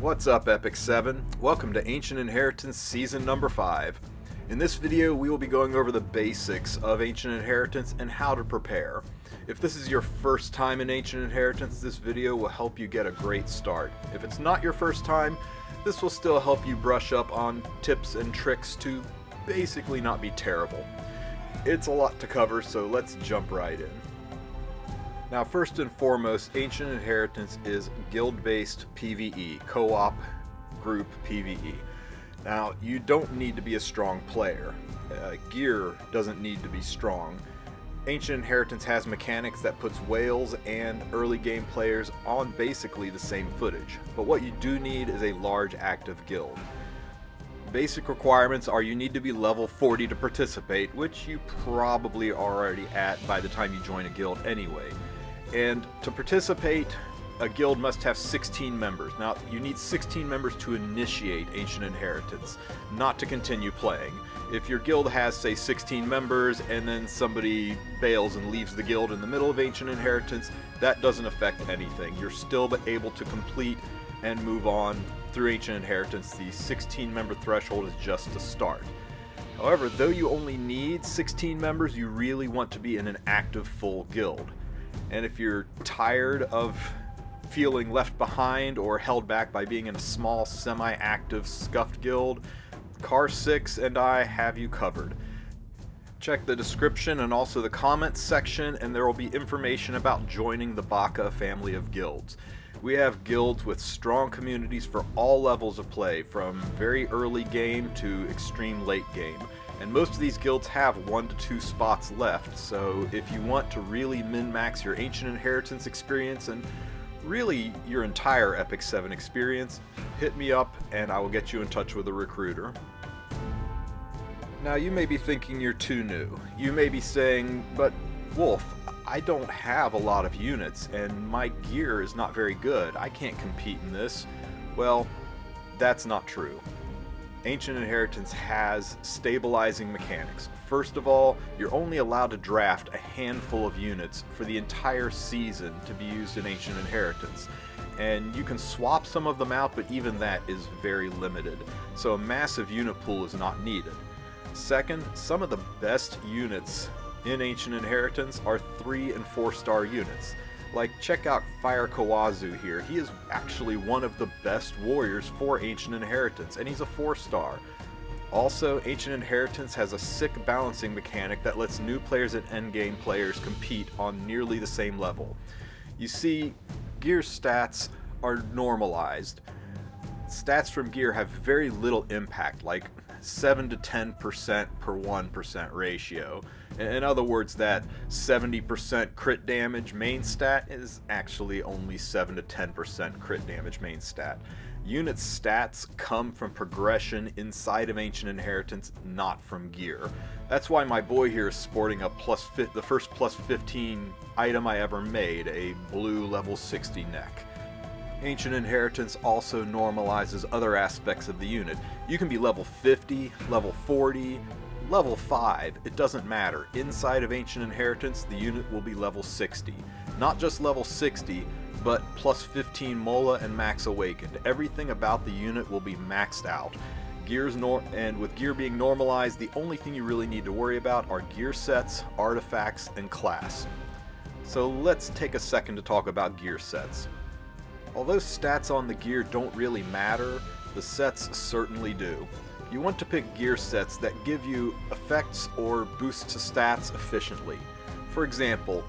What's up, Epic 7? Welcome to Ancient Inheritance Season number 5. In this video, we will be going over the basics of Ancient Inheritance and how to prepare. If this is your first time in Ancient Inheritance, this video will help you get a great start. If it's not your first time, this will still help you brush up on tips and tricks to basically not be terrible. It's a lot to cover, so let's jump right in. Now, first and foremost, Ancient Inheritance is guild-based PvE, co-op group PvE. Now, you don't need to be a strong player. Gear doesn't need to be strong. Ancient Inheritance has mechanics that puts whales and early game players on basically the same footage. But what you do need is a large active guild. Basic requirements are you need to be level 40 to participate, which you probably are already at by the time you join a guild anyway. And to participate, a guild must have 16 members. Now, you need 16 members to initiate Ancient Inheritance, not to continue playing. If your guild has, say, 16 members, and then somebody bails and leaves the guild in the middle of Ancient Inheritance, that doesn't affect anything. You're still able to complete and move on through Ancient Inheritance. The 16-member threshold is just to start. However, though you only need 16 members, you really want to be in an active full guild. And if you're tired of feeling left behind or held back by being in a small, semi-active, scuffed guild, Car6 and I have you covered. Check the description and also the comments section, and there will be information about joining the Baka family of guilds. We have guilds with strong communities for all levels of play, from very early game to extreme late game. And most of these guilds have 1 to 2 spots left, so if you want to really min-max your Ancient Inheritance experience and really your entire Epic 7 experience, hit me up and I will get you in touch with a recruiter. Now, you may be thinking you're too new. You may be saying, but Wolf, I don't have a lot of units and my gear is not very good. I can't compete in this. Well, that's not true. Ancient Inheritance has stabilizing mechanics. First of all, you're only allowed to draft a handful of units for the entire season to be used in Ancient Inheritance. And you can swap some of them out, but even that is very limited. So a massive unit pool is not needed. Second, some of the best units in Ancient Inheritance are 3 and 4 star units. Like, check out Khawazu here. He is actually one of the best warriors for Ancient Inheritance, and he's a 4-star. Also, Ancient Inheritance has a sick balancing mechanic that lets new players and endgame players compete on nearly the same level. You see, gear stats are normalized. Stats from gear have very little impact, like 7 to 10% per 1% ratio. In other words, that 70% crit damage main stat is actually only 7 to 10% crit damage main stat. Unit stats come from progression inside of Ancient Inheritance, not from gear. That's why my boy here is sporting the first plus 15 item I ever made, a blue level 60 neck. Ancient Inheritance also normalizes other aspects of the unit. You can be level 50, level 40, level 5, it doesn't matter. Inside of Ancient Inheritance, the unit will be level 60. Not just level 60, but plus 15 Mola and Max Awakened. Everything about the unit will be maxed out. And with gear being normalized, the only thing you really need to worry about are gear sets, artifacts, and class. So let's take a second to talk about gear sets. Although stats on the gear don't really matter, the sets certainly do. You want to pick gear sets that give you effects or boosts to stats efficiently. For example,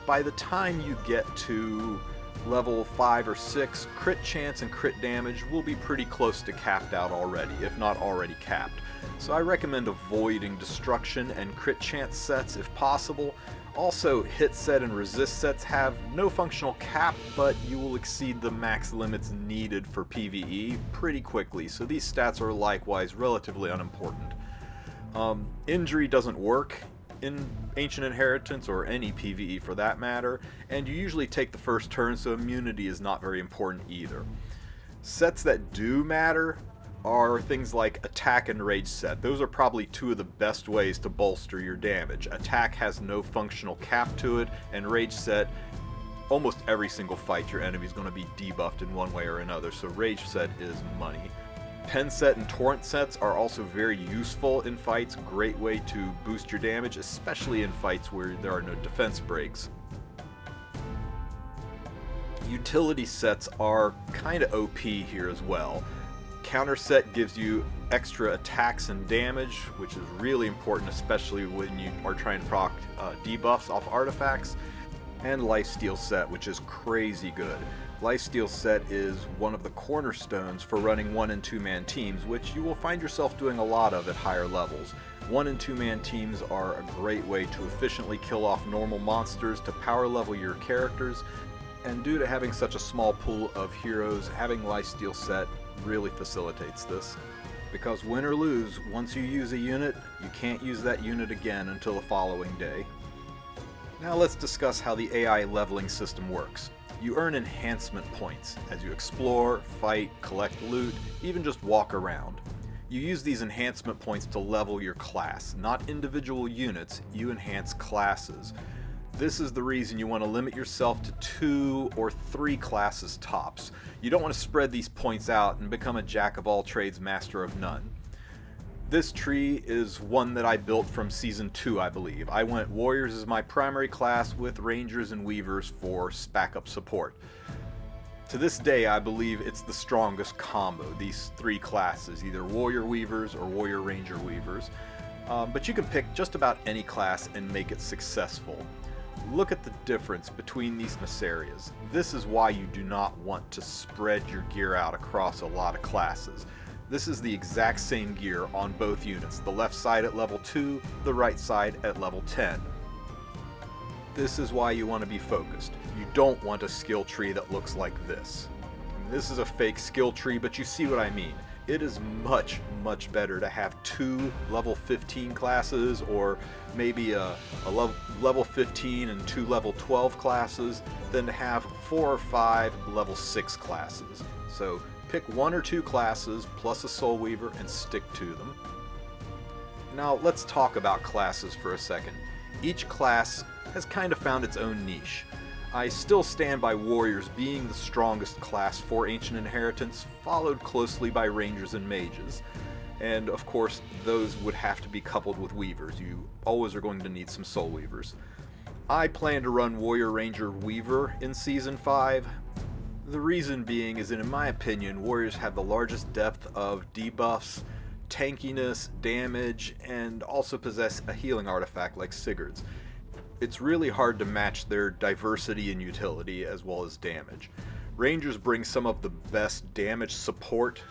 by the time you get to level 5 or 6, crit chance and crit damage will be pretty close to capped out already, if not already capped. So I recommend avoiding destruction and crit chance sets if possible. Also, hit set and resist sets have no functional cap, but you will exceed the max limits needed for PvE pretty quickly, so these stats are likewise relatively unimportant. Injury doesn't work in Ancient Inheritance, or any PvE for that matter, and you usually take the first turn, so immunity is not very important either. Sets that do matter are things like attack and rage set. Those are probably two of the best ways to bolster your damage. Attack has no functional cap to it, and rage set almost every single fight your enemy is going to be debuffed in one way or another, so Rage Set is money. Pen Set and Torrent Sets are also very useful in fights, great way to boost your damage, especially in fights where there are no defense breaks. Utility sets are kind of OP here as well. Counter Set gives you extra attacks and damage, which is really important, especially when you are trying to proc debuffs off artifacts. And Lifesteal Set, which is crazy good. Lifesteal Set is one of the cornerstones for running 1- and 2-man teams, which you will find yourself doing a lot of at higher levels. 1- and 2-man teams are a great way to efficiently kill off normal monsters to power level your characters, and due to having such a small pool of heroes, having Lifesteal Set really facilitates this. Because win or lose, once you use a unit, you can't use that unit again until the following day. Now let's discuss how the AI leveling system works. You earn enhancement points as you explore, fight, collect loot, even just walk around. You use these enhancement points to level your class, not individual units, you enhance classes. This is the reason you want to limit yourself to 2 or 3 classes tops. You don't want to spread these points out and become a jack of all trades, master of none. This tree is one that I built from Season 2, I believe. I went Warriors as my primary class with Rangers and Weavers for backup support. To this day, I believe it's the strongest combo, these 3 classes, either Warrior Weavers or Warrior Ranger Weavers. But you can pick just about any class and make it successful. Look at the difference between these areas. This is why you do not want to spread your gear out across a lot of classes. This is the exact same gear on both units, the left side at level 2, the right side at level 10. This is why you want to be focused. You don't want a skill tree that looks like this. This is a fake skill tree, but you see what I mean. It is much, much better to have 2 level 15 classes, or maybe a level 15 and 2 level 12 classes, than to have 4 or 5 level 6 classes. So pick 1 or 2 classes plus a Soul Weaver and stick to them. Now let's talk about classes for a second. Each class has kind of found its own niche. I still stand by Warriors being the strongest class for Ancient Inheritance, followed closely by Rangers and Mages. And of course, those would have to be coupled with Weavers. You always are going to need some Soul Weavers. I plan to run Warrior Ranger Weaver in Season 5. The reason being is that, in my opinion, Warriors have the largest depth of debuffs, tankiness, damage, and also possess a healing artifact like Sigurd's. It's really hard to match their diversity and utility as well as damage. Rangers bring some of the best damage support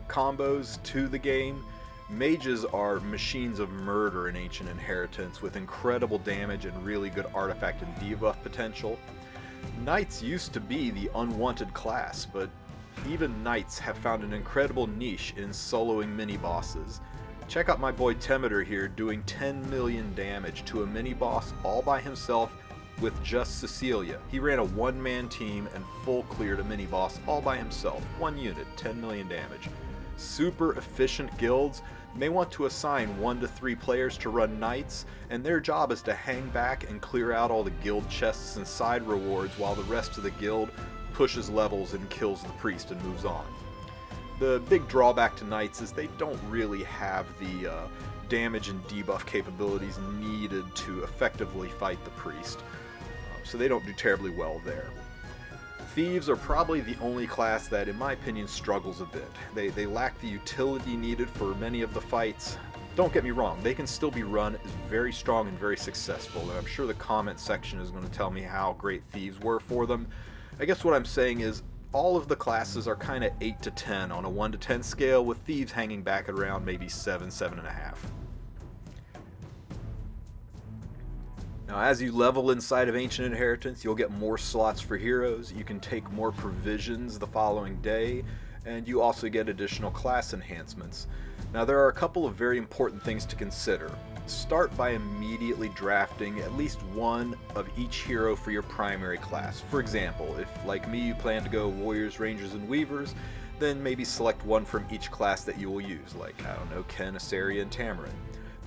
combos to the game. Mages are machines of murder in Ancient Inheritance with incredible damage and really good artifact and debuff potential. Knights used to be the unwanted class, but even Knights have found an incredible niche in soloing mini-bosses. Check out my boy Temeter here doing 10 million damage to a mini-boss all by himself with just cLilias. He ran a one-man team and full cleared a mini-boss all by himself. 1 unit, 10 million damage. Super efficient guilds may want to assign 1 to 3 players to run Knights, and their job is to hang back and clear out all the guild chests and side rewards while the rest of the guild pushes levels and kills the priest and moves on. The big drawback to Knights is they don't really have the damage and debuff capabilities needed to effectively fight the priest, so they don't do terribly well there. Thieves are probably the only class that, in my opinion, struggles a bit. They lack the utility needed for many of the fights. Don't get me wrong, they can still be run as very strong and very successful, and I'm sure the comment section is going to tell me how great Thieves were for them. I guess what I'm saying is, all of the classes are kind of 8 to 10 on a 1 to 10 scale, with Thieves hanging back at around maybe 7, 7.5. Now, as you level inside of Ancient Inheritance, you'll get more slots for heroes, you can take more provisions the following day, and you also get additional class enhancements. Now, there are a couple of very important things to consider. Start by immediately drafting at least 1 of each hero for your primary class. For example, if like me you plan to go Warriors, Rangers, and Weavers, then maybe select 1 from each class that you will use, like, I don't know, Ken, Asaria, and Tamarin.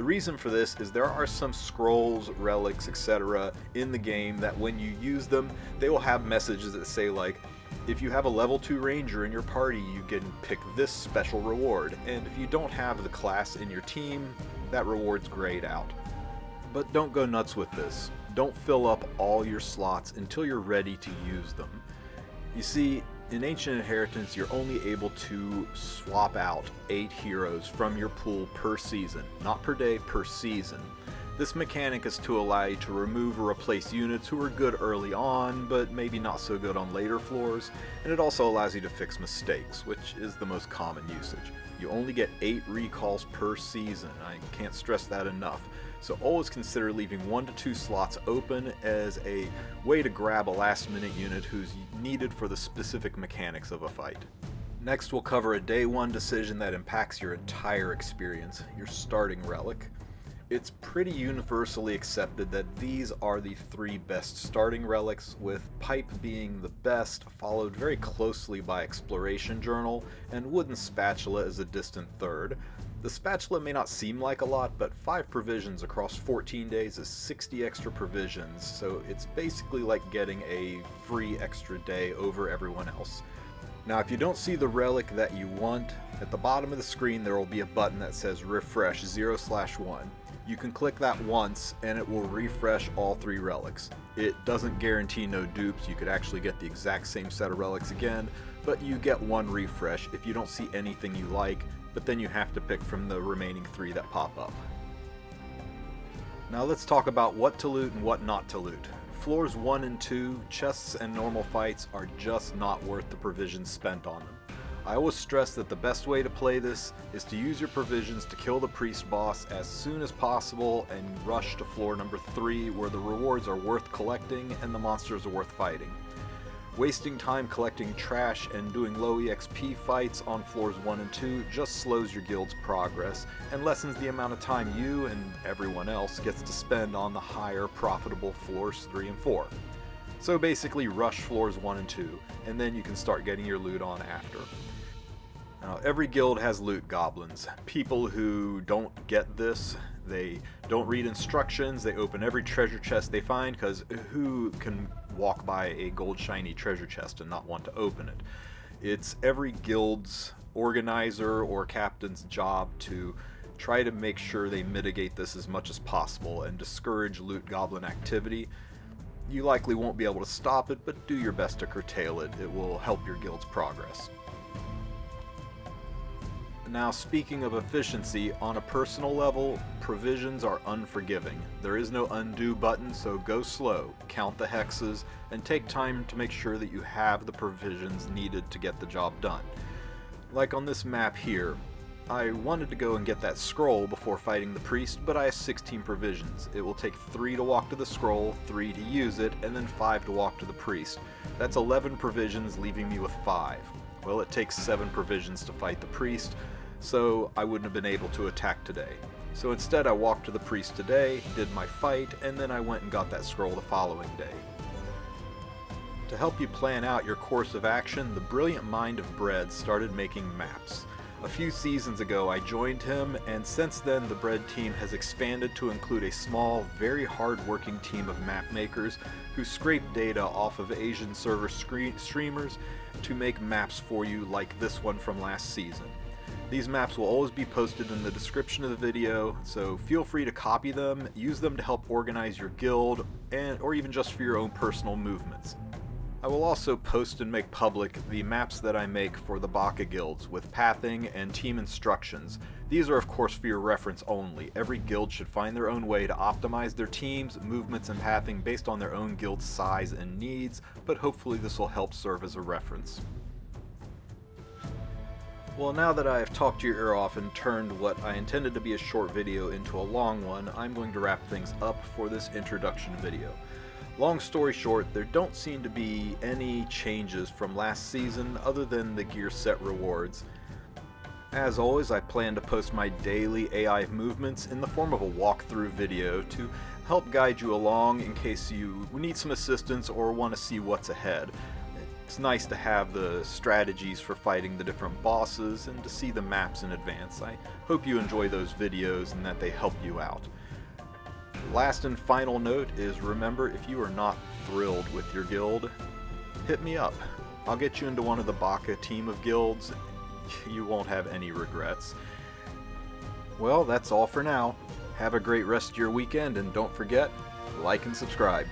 The reason for this is there are some scrolls, relics, etc. in the game that when you use them, they will have messages that say like, if you have a level 2 ranger in your party, you can pick this special reward, and if you don't have the class in your team, that reward's grayed out. But don't go nuts with this. Don't fill up all your slots until you're ready to use them. You see, in Ancient Inheritance, you're only able to swap out 8 heroes from your pool per season. Not per day, per season. This mechanic is to allow you to remove or replace units who are good early on, but maybe not so good on later floors, and it also allows you to fix mistakes, which is the most common usage. You only get 8 recalls per season. I can't stress that enough. So always consider leaving 1 to 2 slots open as a way to grab a last minute unit who's needed for the specific mechanics of a fight. Next we'll cover a day 1 decision that impacts your entire experience, your starting relic. It's pretty universally accepted that these are the 3 best starting relics, with Pipe being the best, followed very closely by Exploration Journal, and Wooden Spatula is a distant third. The spatula may not seem like a lot, but 5 provisions across 14 days is 60 extra provisions, so it's basically like getting a free extra day over everyone else. Now if you don't see the relic that you want, at the bottom of the screen there will be a button that says refresh 0/1. You can click that once and it will refresh all 3 relics. It doesn't guarantee no dupes, you could actually get the exact same set of relics again, but you get 1 refresh if you don't see anything you like, but then you have to pick from the remaining 3 that pop up. Now let's talk about what to loot and what not to loot. Floors 1 and 2, chests and normal fights are just not worth the provisions spent on them. I always stress that the best way to play this is to use your provisions to kill the priest boss as soon as possible and rush to floor number 3 where the rewards are worth collecting and the monsters are worth fighting. Wasting time collecting trash and doing low EXP fights on floors 1 and 2 just slows your guild's progress and lessens the amount of time you and everyone else gets to spend on the higher profitable floors 3 and 4. So basically rush floors 1 and 2, and then you can start getting your loot on after. Now every guild has loot goblins. People who don't get this, they don't read instructions, they open every treasure chest they find, because who can walk by a gold shiny treasure chest and not want to open it? It's every guild's organizer or captain's job to try to make sure they mitigate this as much as possible and discourage loot goblin activity. You likely won't be able to stop it, but do your best to curtail it. It will help your guild's progress. Now speaking of efficiency, on a personal level, provisions are unforgiving. There is no undo button, so go slow, count the hexes, and take time to make sure that you have the provisions needed to get the job done. Like on this map here, I wanted to go and get that scroll before fighting the priest, but I have 16 provisions. It will take 3 to walk to the scroll, 3 to use it, and then 5 to walk to the priest. That's 11 provisions, leaving me with 5. Well, it takes 7 provisions to fight the priest, so I wouldn't have been able to attack today. So instead I walked to the priest today, did my fight, and then I went and got that scroll the following day. To help you plan out your course of action, the brilliant mind of Bread started making maps. A few seasons ago I joined him, and since then the Bread team has expanded to include a small, very hard-working team of map makers who scrape data off of Asian server streamers to make maps for you like this one from last season. These maps will always be posted in the description of the video, so feel free to copy them, use them to help organize your guild, or even just for your own personal movements. I will also post and make public the maps that I make for the Baka guilds with pathing and team instructions. These are of course for your reference only. Every guild should find their own way to optimize their teams, movements, and pathing based on their own guild size and needs, but hopefully this will help serve as a reference. Well, now that I have talked your ear off and turned what I intended to be a short video into a long one, I'm going to wrap things up for this introduction video. Long story short, there don't seem to be any changes from last season other than the gear set rewards. As always, I plan to post my daily AI movements in the form of a walkthrough video to help guide you along in case you need some assistance or want to see what's ahead. It's nice to have the strategies for fighting the different bosses and to see the maps in advance. I hope you enjoy those videos and that they help you out. Last and final note is, remember, if you are not thrilled with your guild, hit me up. I'll get you into one of the Baka team of guilds. You won't have any regrets. Well, that's all for now. Have a great rest of your weekend, and don't forget, like and subscribe.